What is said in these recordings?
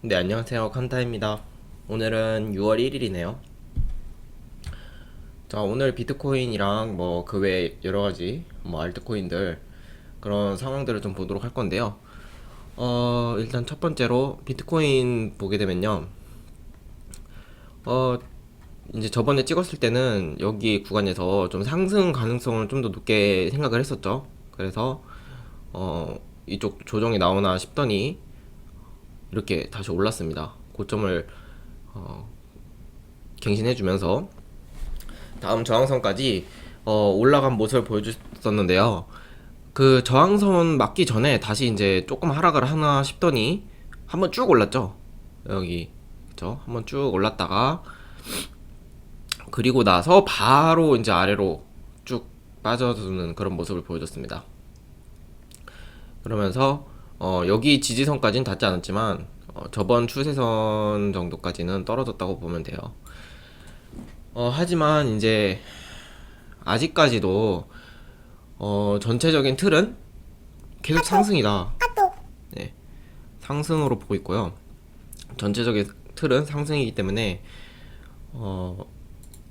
네, 안녕하세요. 칸타입니다. 오늘은 6월 1일이네요. 자, 오늘 비트코인이랑 뭐 그 외 여러 가지 뭐 알트코인들 그런 상황들을 좀 보도록 할 건데요. 일단 첫 번째로 비트코인 보게 되면요. 어, 이제 저번에 찍었을 때는 여기 구간에서 좀 상승 가능성을 좀 더 높게 생각을 했었죠. 그래서 이쪽 조정이 나오나 싶더니 이렇게 다시 올랐습니다. 고점을 갱신해주면서 다음 저항선까지 올라간 모습을 보여줬었는데요. 그 저항선 맞기 전에 다시 이제 조금 하락을 하나 싶더니 한번 쭉 올랐죠. 여기 그쵸? 한번 쭉 올랐다가 그리고 나서 바로 이제 아래로 쭉 빠져드는 그런 모습을 보여줬습니다. 그러면서 여기 지지선까지는 닿지 않았지만 저번 추세선 정도까지는 떨어졌다고 보면 돼요. 하지만 이제 아직까지도 전체적인 틀은 계속 상승이다. 네, 상승으로 보고 있고요. 전체적인 틀은 상승이기 때문에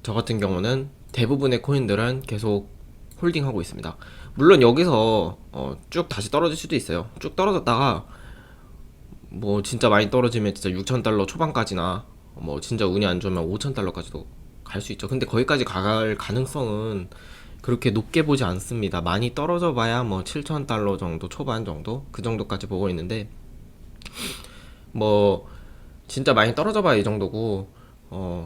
저 같은 경우는 대부분의 코인들은 계속 홀딩하고 있습니다. 물론 여기서 쭉 다시 떨어질 수도 있어요. 쭉 떨어졌다가 뭐 진짜 많이 떨어지면 진짜 6,000달러 초반까지나 뭐 진짜 운이 안 좋으면 5,000달러까지도 갈 수 있죠. 근데 거기까지 갈 가능성은 그렇게 높게 보지 않습니다. 많이 떨어져 봐야 뭐 7,000달러 정도 초반 정도 그 정도까지 보고 있는데 뭐 진짜 많이 떨어져 봐야 이 정도고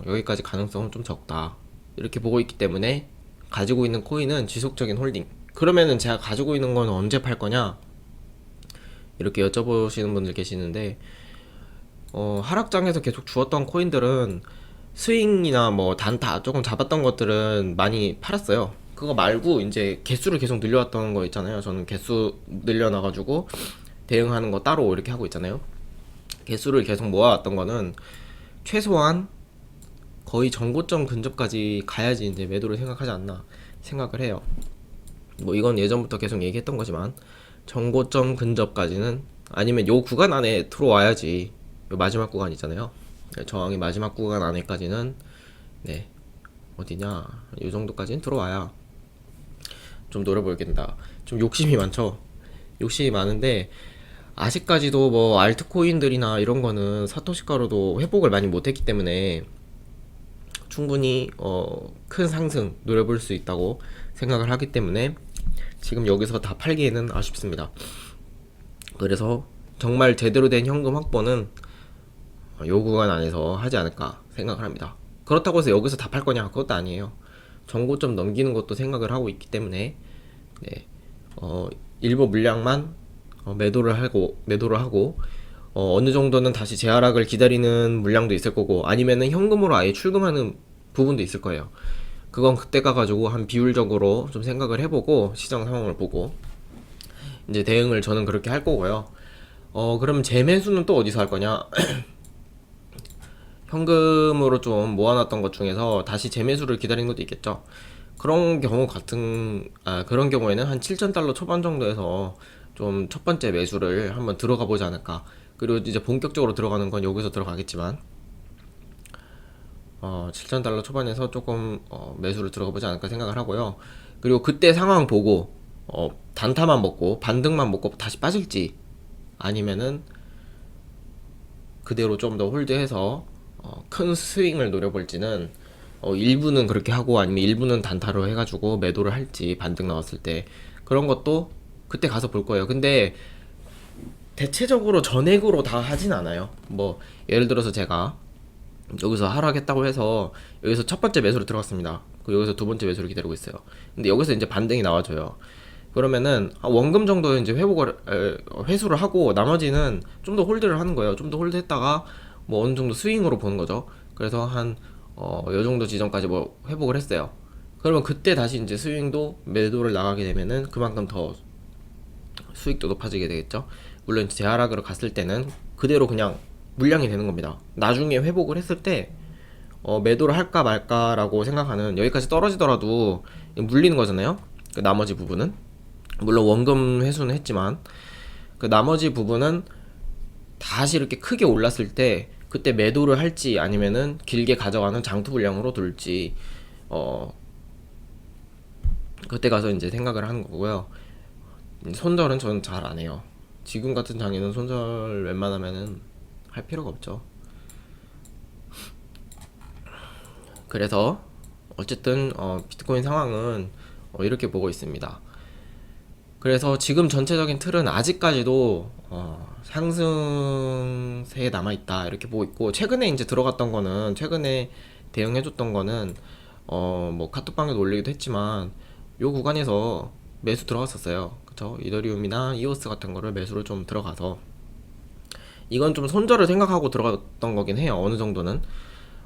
여기까지 가능성은 좀 적다 이렇게 보고 있기 때문에 가지고 있는 코인은 지속적인 홀딩. 그러면은 제가 가지고 있는 건 언제 팔 거냐 이렇게 여쭤보시는 분들 계시는데 하락장에서 계속 주었던 코인들은 스윙이나 뭐 단타 조금 잡았던 것들은 많이 팔았어요. 그거 말고 이제 개수를 계속 늘려왔던 거 있잖아요. 저는 개수 늘려놔가지고 대응하는 거 따로 이렇게 하고 있잖아요. 개수를 계속 모아왔던 거는 최소한 거의 전고점 근접까지 가야지 이제 매도를 생각하지 않나 생각을 해요. 뭐 이건 예전부터 계속 얘기했던 거지만 전고점 근접까지는 아니면 요 구간 안에 들어와야지. 요 마지막 구간 있잖아요. 저항이 마지막 구간 안에까지는 네 어디냐 요 정도까지는 들어와야 좀 노려 보이겠다. 좀 욕심이 많죠. 욕심이 많은데 아직까지도 뭐 알트코인들이나 이런 거는 사토시 가루도 회복을 많이 못했기 때문에 충분히 큰 상승 노려볼 수 있다고 생각을 하기 때문에 지금 여기서 다 팔기에는 아쉽습니다. 그래서 정말 제대로 된 현금 확보는 요 구간 안에서 하지 않을까 생각을 합니다. 그렇다고 해서 여기서 다 팔 거냐? 그것도 아니에요. 전고점 넘기는 것도 생각을 하고 있기 때문에 네, 일부 물량만 매도를 하고 어느 정도는 다시 재하락을 기다리는 물량도 있을 거고 아니면은 현금으로 아예 출금하는 부분도 있을 거예요. 그건 그때 가가지고 한 비율적으로 좀 생각을 해보고 시장 상황을 보고 이제 대응을 저는 그렇게 할 거고요. 그럼 재매수는 또 어디서 할 거냐? 현금으로 좀 모아놨던 것 중에서 다시 재매수를 기다리는 것도 있겠죠. 그런 경우에는 한 7,000달러 초반 정도에서 좀 첫 번째 매수를 한번 들어가 보지 않을까. 그리고 이제 본격적으로 들어가는 건 여기서 들어가겠지만, 7,000달러 초반에서 조금 매수를 들어가 보지 않을까 생각을 하고요. 그리고 그때 상황 보고 단타만 먹고 반등만 먹고 다시 빠질지 아니면은 그대로 좀 더 홀드해서 큰 스윙을 노려볼지는 일부는 그렇게 하고 아니면 일부는 단타로 해가지고 매도를 할지 반등 나왔을 때 그런 것도 그때 가서 볼 거예요. 근데 대체적으로 전액으로 다 하진 않아요. 뭐 예를 들어서 제가 여기서 하락했다고 해서 여기서 첫 번째 매수로 들어갔습니다. 그리고 여기서 두 번째 매수를 기다리고 있어요. 근데 여기서 이제 반등이 나와줘요. 그러면은 원금 정도 이제 회수를 하고 나머지는 좀 더 홀드를 하는 거예요. 좀 더 홀드했다가 뭐 어느 정도 스윙으로 보는 거죠. 그래서 요 정도 지점까지 뭐 회복을 했어요. 그러면 그때 다시 이제 스윙도 매도를 나가게 되면은 그만큼 더 수익도 높아지게 되겠죠. 물론 재하락으로 갔을 때는 그대로 그냥 물량이 되는 겁니다. 나중에 회복을 했을 때 매도를 할까 말까라고 생각하는 여기까지 떨어지더라도 물리는 거잖아요. 그 나머지 부분은 물론 원금 회수는 했지만 그 나머지 부분은 다시 이렇게 크게 올랐을 때 그때 매도를 할지 아니면은 길게 가져가는 장투 분량으로 둘지 어 그때 가서 이제 생각을 하는 거고요. 손절은 저는 잘 안 해요. 지금 같은 장에는 손절 웬만하면은 할 필요가 없죠. 그래서 어쨌든 비트코인 상황은 이렇게 보고 있습니다. 그래서 지금 전체적인 틀은 아직까지도 상승세에 남아있다 이렇게 보고 있고, 최근에 이제 들어갔던 거는, 최근에 대응해줬던 거는 뭐 카톡방에도 올리기도 했지만 요 구간에서 매수 들어갔었어요. 그쵸? 이더리움이나 이오스 같은 거를 매수를 좀 들어가서, 이건 좀 손절을 생각하고 들어갔던 거긴 해요. 어느 정도는.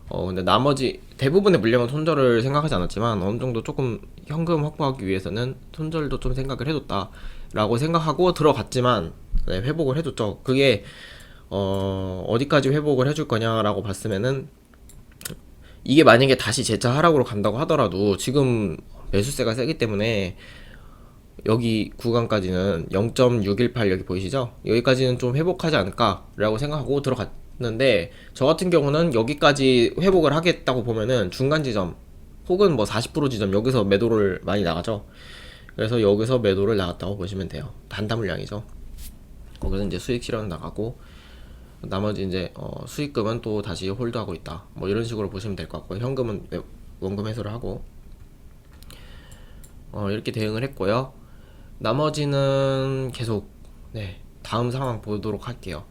근데 나머지 대부분의 물량은 손절을 생각하지 않았지만 어느 정도 조금 현금 확보하기 위해서는 손절도 좀 생각을 해뒀다라고 생각하고 들어갔지만, 네, 회복을 해줬죠. 그게 어디까지 회복을 해줄 거냐라고 봤으면은, 이게 만약에 다시 재차 하락으로 간다고 하더라도 지금 매수세가 세기 때문에 여기 구간까지는 0.618 여기 보이시죠? 여기까지는 좀 회복하지 않을까라고 생각하고 들어갔는데, 저 같은 경우는 여기까지 회복을 하겠다고 보면은 중간 지점 혹은 뭐 40% 지점, 여기서 매도를 많이 나가죠. 그래서 여기서 매도를 나갔다고 보시면 돼요. 단타 물량이죠. 거기서 이제 수익 실현 나가고 나머지 이제 수익금은 또 다시 홀드하고 있다, 뭐 이런 식으로 보시면 될 것 같고요. 현금은 원금 회수를 하고 이렇게 대응을 했고요. 나머지는 계속, 네, 다음 상황 보도록 할게요.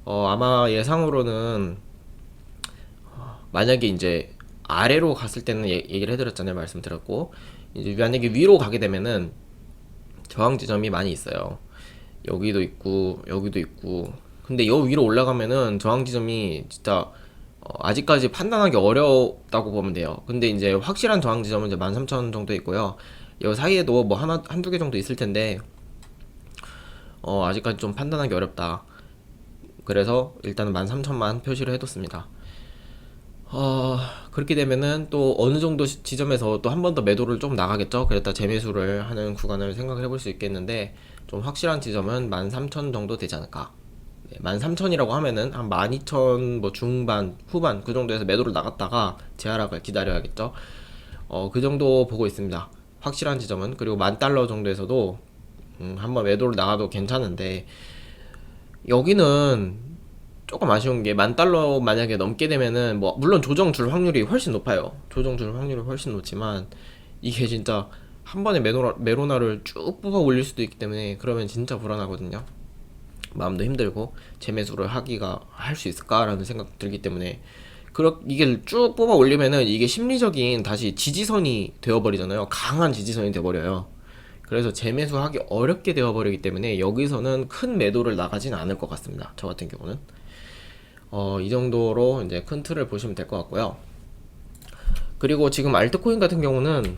아마 예상으로는 만약에 이제 아래로 갔을 때는 얘기를 해드렸잖아요. 말씀드렸고, 이제 만약에 위로 가게 되면은 저항 지점이 많이 있어요. 여기도 있고 여기도 있고. 근데 여 위로 올라가면은 저항 지점이 진짜 아직까지 판단하기 어렵다고 보면 돼요. 근데 이제 확실한 저항 지점은 이제 13,000 정도 있고요. 이 사이에도 뭐 한두 개 정도 있을 텐데 아직까지 좀 판단하기 어렵다. 그래서 일단은 13,000만 표시를 해뒀습니다. 그렇게 되면은 또 어느 정도 지점에서 또 한 번 더 매도를 좀 나가겠죠. 그랬다 재매수를 하는 구간을 생각을 해볼 수 있겠는데, 좀 확실한 지점은 13,000 정도 되지 않을까. 네, 13,000이라고 하면은 한 12,000 뭐 중반, 후반 그 정도에서 매도를 나갔다가 재하락을 기다려야겠죠. 그 정도 보고 있습니다. 확실한 지점은. 그리고 10,000달러 정도에서도 한번 매도를 나가도 괜찮은데, 여기는 조금 아쉬운 게 10,000달러 만약에 넘게 되면은 뭐 물론 조정 줄 확률이 훨씬 높아요. 조정 줄 확률이 훨씬 높지만 이게 진짜 한 번에 메로나를 쭉 뽑아 올릴 수도 있기 때문에, 그러면 진짜 불안하거든요. 마음도 힘들고 재매수를 하기가 할 수 있을까라는 생각 들기 때문에, 이게 쭉 뽑아 올리면은 이게 심리적인 다시 지지선이 되어버리잖아요. 강한 지지선이 되어버려요. 그래서 재매수하기 어렵게 되어버리기 때문에 여기서는 큰 매도를 나가진 않을 것 같습니다. 저 같은 경우는. 이 정도로 이제 큰 틀을 보시면 될 것 같고요. 그리고 지금 알트코인 같은 경우는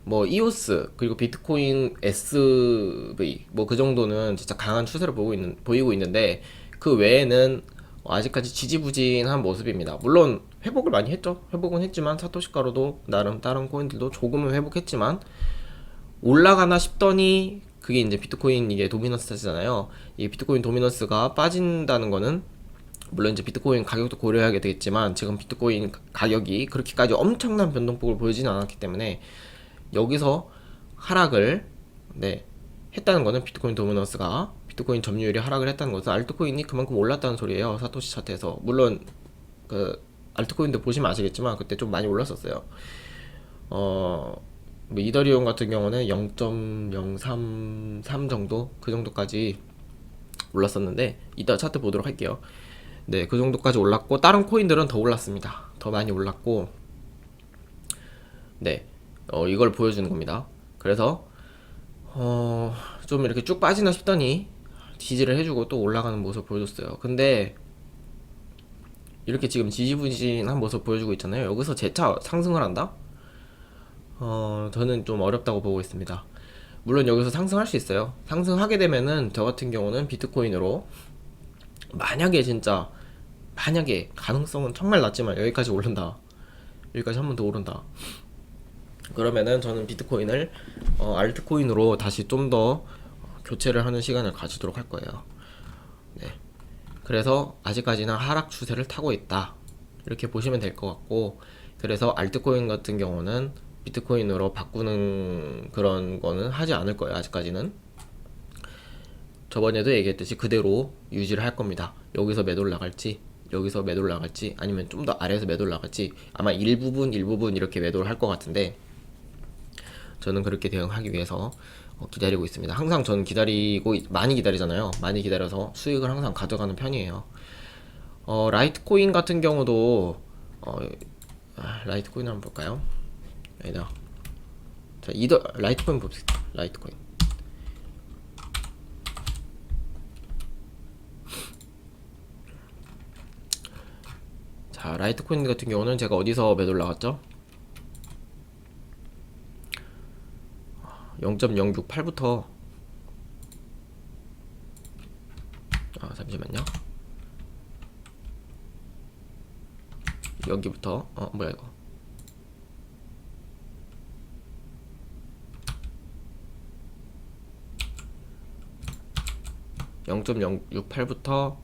뭐 이오스 그리고 비트코인 SV 뭐 그 정도는 진짜 강한 추세를 보이고 있는데, 그 외에는 아직까지 지지부진한 모습입니다. 물론 회복을 많이 했죠. 회복은 했지만 사토시 가루도 나름 다른 코인들도 조금은 회복했지만, 올라가나 싶더니 그게 이제 비트코인 이게 도미넌스 차지잖아요. 이 비트코인 도미넌스가 빠진다는 거는 물론 이제 비트코인 가격도 고려하게 되겠지만, 지금 비트코인 가격이 그렇게까지 엄청난 변동폭을 보이지는 않았기 때문에 여기서 하락을, 네, 했다는 거는, 비트코인 도미넌스가 비트코인 점유율이 하락을 했다는 것은 알트코인이 그만큼 올랐다는 소리예요. 사토시 차트에서. 물론 그 알트코인들 보시면 아시겠지만 그때 좀 많이 올랐었어요. 뭐 이더리움 같은 경우는 0.033 정도, 그 정도까지 올랐었는데 이따 차트 보도록 할게요. 네, 그 정도까지 올랐고 다른 코인들은 더 올랐습니다. 더 많이 올랐고, 네, 이걸 보여주는 겁니다. 그래서 좀 이렇게 쭉 빠지나 싶더니 지지를 해주고 또 올라가는 모습을 보여줬어요. 근데 이렇게 지금 지지부진한 모습 보여주고 있잖아요. 여기서 재차 상승을 한다? 저는 좀 어렵다고 보고 있습니다. 물론 여기서 상승할 수 있어요. 상승하게 되면은 저 같은 경우는 비트코인으로, 만약에 진짜, 만약에 가능성은 정말 낮지만 여기까지 오른다, 여기까지 한 번 더 오른다, 그러면은 저는 비트코인을 알트코인으로 다시 좀 더 교체를 하는 시간을 가지도록 할 거예요. 네. 그래서 아직까지는 하락 추세를 타고 있다. 이렇게 보시면 될 것 같고, 그래서 알트코인 같은 경우는 비트코인으로 바꾸는 그런 거는 하지 않을 거예요. 아직까지는. 저번에도 얘기했듯이 그대로 유지를 할 겁니다. 여기서 매도를 나갈지, 여기서 매도를 나갈지, 아니면 좀 더 아래에서 매도를 나갈지, 아마 일부분 이렇게 매도를 할 것 같은데, 저는 그렇게 대응하기 위해서 기다리고 있습니다. 항상 저는 많이 기다리잖아요. 많이 기다려서 수익을 항상 가져가는 편이에요. 라이트코인 같은 경우도 라이트코인 한번 볼까요? 아니다. 자, 라이트코인 봅시다. 라이트코인. 자, 라이트코인 같은 경우는 제가 어디서 매도를 나갔죠? 0.068부터 잠시만요. 여기부터 뭐야 이거? 0.068부터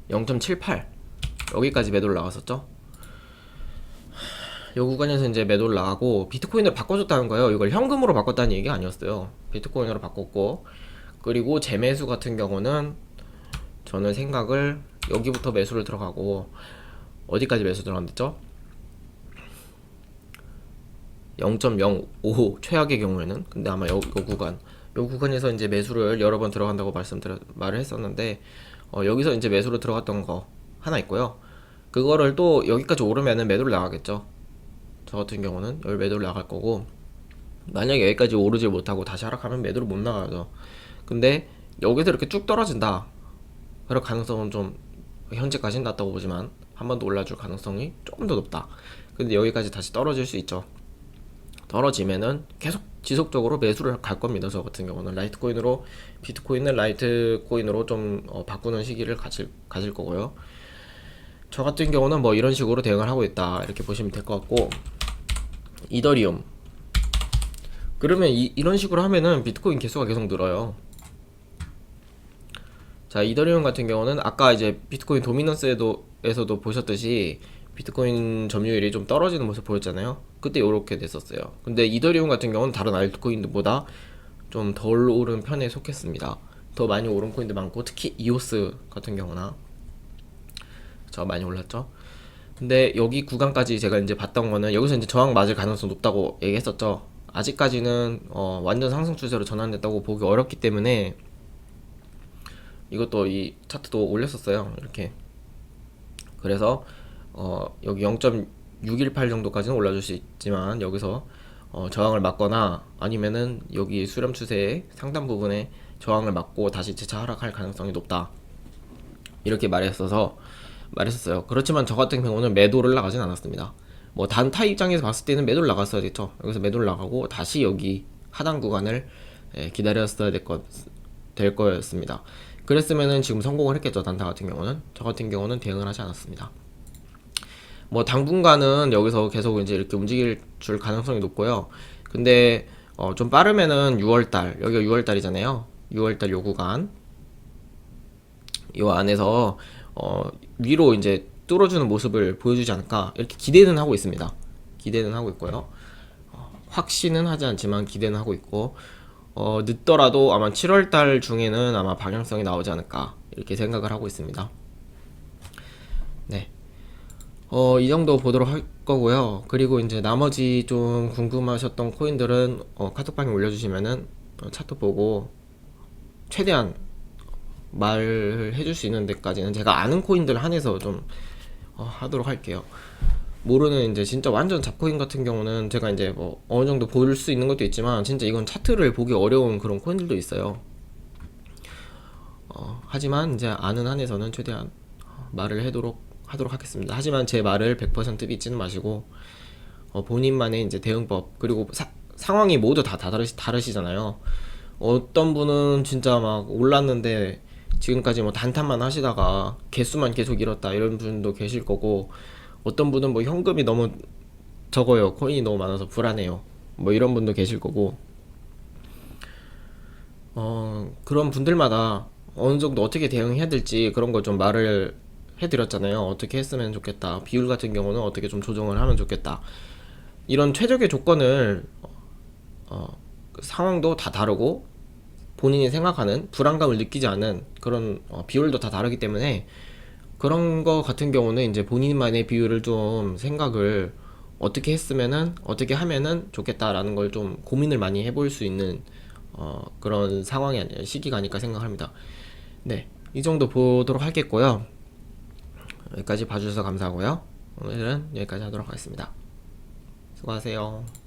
0.78 여기까지 매도를 나갔었죠. 요 구간에서 이제 매도를 나가고 비트코인으로 바꿔줬다는 거예요. 이걸 현금으로 바꿨다는 얘기가 아니었어요. 비트코인으로 바꿨고, 그리고 재매수 같은 경우는 저는 생각을 여기부터 매수를 들어가고, 어디까지 매수 들어갔죠? 0.055 최악의 경우에는. 근데 아마 요 구간에서 이제 매수를 여러 번 들어간다고 말을 했었는데, 여기서 이제 매수로 들어갔던 거 하나 있고요. 그거를 또 여기까지 오르면은 매도를 나가겠죠. 저 같은 경우는 여기 매도를 나갈 거고, 만약에 여기까지 오르지 못하고 다시 하락하면 매도를 못 나가죠. 근데 여기서 이렇게 쭉 떨어진다, 그럴 가능성은 좀 현재까지는 낮다고 보지만 한 번 더 올라줄 가능성이 조금 더 높다. 근데 여기까지 다시 떨어질 수 있죠. 떨어지면은 계속 지속적으로 매수를 갈 겁니다. 저 같은 경우는 라이트코인으로, 비트코인을 라이트코인으로 좀 바꾸는 시기를 가질 거고요. 저 같은 경우는 뭐 이런 식으로 대응을 하고 있다, 이렇게 보시면 될 것 같고, 이더리움. 그러면 이런 식으로 하면은 비트코인 개수가 계속 늘어요. 자, 이더리움 같은 경우는 아까 이제 비트코인 도미넌스에서도 보셨듯이 비트코인 점유율이 좀 떨어지는 모습 보였잖아요. 그때 이렇게 됐었어요. 근데 이더리움 같은 경우는 다른 알트코인들보다 좀 덜 오른 편에 속했습니다. 더 많이 오른 코인도 많고, 특히 이오스 같은 경우나 저 많이 올랐죠. 근데 여기 구간까지 제가 이제 봤던 거는, 여기서 이제 저항 맞을 가능성 높다고 얘기했었죠. 아직까지는 완전 상승 추세로 전환됐다고 보기 어렵기 때문에, 이것도 이 차트도 올렸었어요. 이렇게. 그래서 여기 0.618 정도까지는 올라줄 수 있지만, 여기서 저항을 맞거나 아니면은 여기 수렴 추세의 상단 부분에 저항을 맞고 다시 재차 하락할 가능성이 높다, 이렇게 말했었어요. 그렇지만 저 같은 경우는 매도를 나가진 않았습니다. 뭐 단타 입장에서 봤을 때는 매도를 나갔어야겠죠. 여기서 매도를 나가고 다시 여기 하단 구간을 기다렸어야 될 거였습니다. 그랬으면은 지금 성공을 했겠죠. 단타 같은 경우는. 저 같은 경우는 대응을 하지 않았습니다. 뭐 당분간은 여기서 계속 이제 이렇게 움직일 줄 가능성이 높고요. 근데 좀 빠르면은 6월달, 여기가 6월달이잖아요. 6월달 요 구간, 요 안에서 위로 이제 뚫어주는 모습을 보여주지 않을까, 이렇게 기대는 하고 있습니다. 기대는 하고 있고요. 확신은 하지 않지만 기대는 하고 있고, 늦더라도 아마 7월달 중에는 아마 방향성이 나오지 않을까, 이렇게 생각을 하고 있습니다. 네. 이 정도 보도록 할 거고요. 그리고 이제 나머지 좀 궁금하셨던 코인들은 카톡방에 올려주시면은 차트 보고 최대한 말해줄 수 있는 데까지는 제가 아는 코인들 한해서 좀 하도록 할게요. 모르는 이제 진짜 완전 잡코인 같은 경우는 제가 이제 뭐 어느 정도 볼 수 있는 것도 있지만, 진짜 이건 차트를 보기 어려운 그런 코인들도 있어요. 하지만 이제 아는 한에서는 최대한 말을 하도록 하겠습니다. 하지만 제 말을 100% 믿지는 마시고, 본인만의 이제 대응법, 그리고 상황이 모두 다 다르시잖아요. 어떤 분은 진짜 막 올랐는데 지금까지 뭐 단타만 하시다가 개수만 계속 잃었다 이런 분도 계실 거고, 어떤 분은 뭐 현금이 너무 적어요, 코인이 너무 많아서 불안해요, 뭐 이런 분도 계실 거고, 그런 분들마다 어느 정도 어떻게 대응해야 될지 그런 걸 좀 말을 해드렸잖아요. 어떻게 했으면 좋겠다, 비율 같은 경우는 어떻게 좀 조정을 하면 좋겠다, 이런 최적의 조건을, 그 상황도 다 다르고 본인이 생각하는 불안감을 느끼지 않은 그런 비율도 다 다르기 때문에, 그런 거 같은 경우는 이제 본인만의 비율을 좀 생각을 어떻게 했으면은 어떻게 하면은 좋겠다라는 걸 좀 고민을 많이 해볼 수 있는 그런 상황이 아니라 시기가 아닐까 생각합니다. 네, 이 정도 보도록 하겠고요. 여기까지 봐주셔서 감사하고요. 오늘은 여기까지 하도록 하겠습니다. 수고하세요.